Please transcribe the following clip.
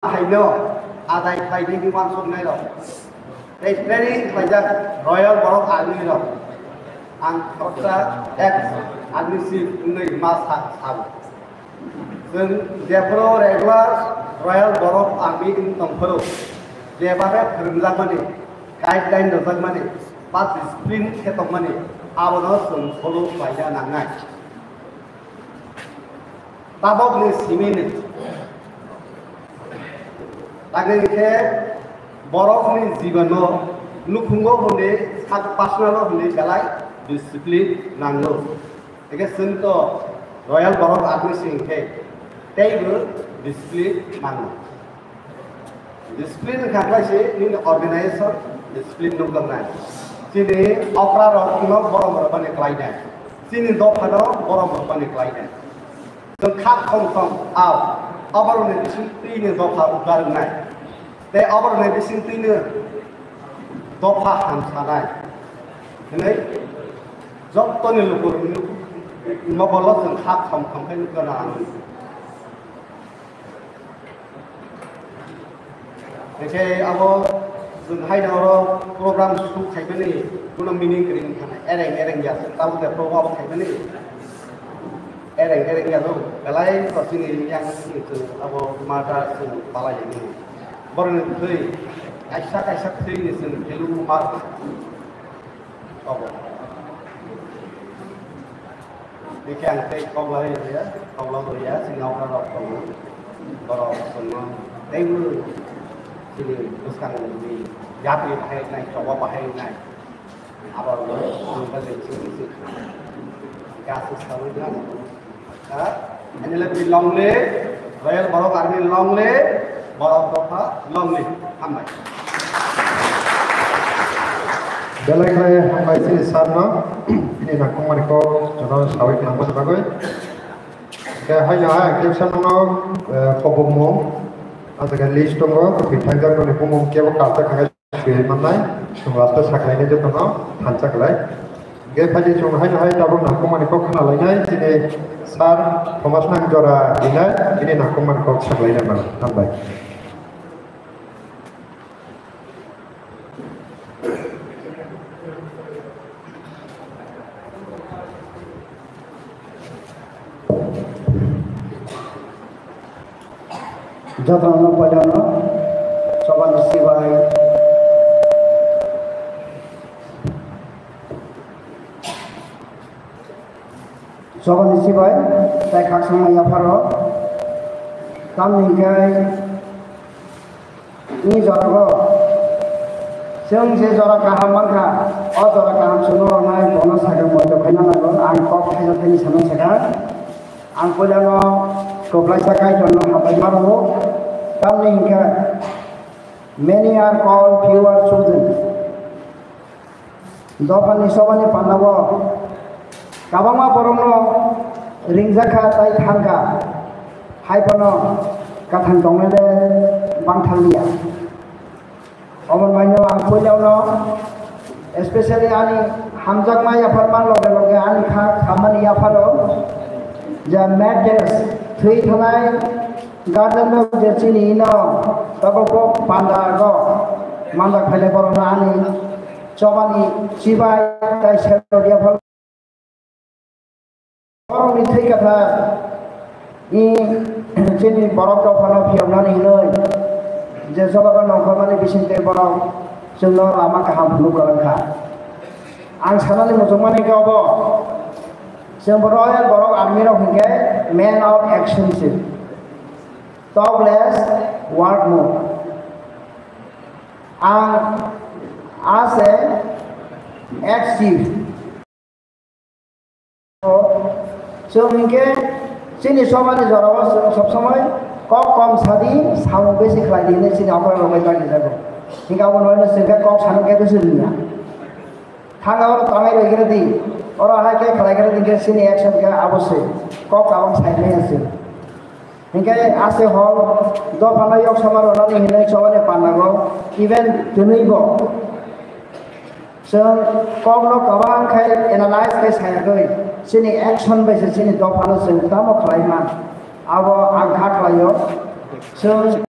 Haino adai Friday di Wansong này rồi. Đây training phải ra Royal Borok Army rồi. Ang Kota X Administrative người mas ham.ซึ่ง Jepro regular Royal Borok Army in Tongpro. Jebabe kerja mana, guideline dasar mana, pas discipline ketok mana, abono sung follow saja nangai. Tabok ni simini. Lagi ke borok ni jiwano nukungo hunde sak personal hunde jalai disiplin nanglo. Eke sento Royal Borok Army singke table disiplin nanglo. Disiplin kata sih ini organizer disiplin nunggang nai. Sini okra rok ino borok berapa nih kliennya. Sini dok kado borok berapa nih kliennya. Tengkap kong aw. Abang ni disini ni dopa ugar nai. Te abang ni disini ni dopa hamsa nai. Ini job tu ni lukur ngobrol tengkap kong kan kena. Oke, abang hai naro program suku kayak ni, guna meaning kering kan. Ereng ya, tahu dia program kayak ni. Ereng ya tu, kalau kau sini yang itu, apa mata itu pala ini, baru nanti aisyah sini selu mat, apa? Ini yang kau lari ya, sini orang orang baru semua, temu sini buskan ini, jadi pakai naik, coba pakai naik, apa orang balik sini, kasus tahu kan? Ini lebih long le, Royal Borok Army long le, Borok Doha long le, hamai. Belai kaya hamai sini sarna, ini nak kumari ko, jono sawit nampak sebagai. Kaya hanya aktifkan nono kobomong, atau kan list nono, pitai jang nono kobomong kaya kata kaya suai manai, semasa saklainya je nono, hancak lai. Gaya pagi cuma hanya tabung nak kumari ko kena lainnya sini. Sar Thomas nang jora ini nak kumar kok saklainya mana tambah. Jatana padana soban siwai soban siwai tai khak sama ya pharo tam ningai ni jora seng se jora kaham markha o jora kaham suno nai bono saga mojo khaina nago ang kok khaina thani sana saga ang polano koplai sakai jono habai maro tam ningai many are called few are chosen dopani sobani panawo kabangma porongno ringzaka tai thangka haipono kathang dongle bangthalia omon maino ang poilauno especially ani hamjakma ya farman loge ani kha khamani ya pharo ja madness three thanai garden no jechini no taboko panda go manda khale porona ani chobani sibai tai sero dia pharo orang ni thai kata ini jadi borok kau kalau piawna ni loi jadi sebab kan orang mana bisin teh borok semua lama kaham belum kerangka ang sana ni macam mana kau bo semua borok army orang hingga man of action sih talk less work more ang ase active so hingga sini somani jarawa sob samay kok kom sadi samu besi khlai dine sini apa romai bagi jago hingga awon hoina singka kok sanu ke dusunya thanga awon tamai roi gere di ora ha ke khlai gere di sini action ke avasya kok awon side me ase hingga ase hol do panai yok samar ona ni hinai sobane panago even tunaibo so kok no kabang khai analyze ke saya goi sini action basis sini dopano sing tamo khlaiman abo angkha khlayo so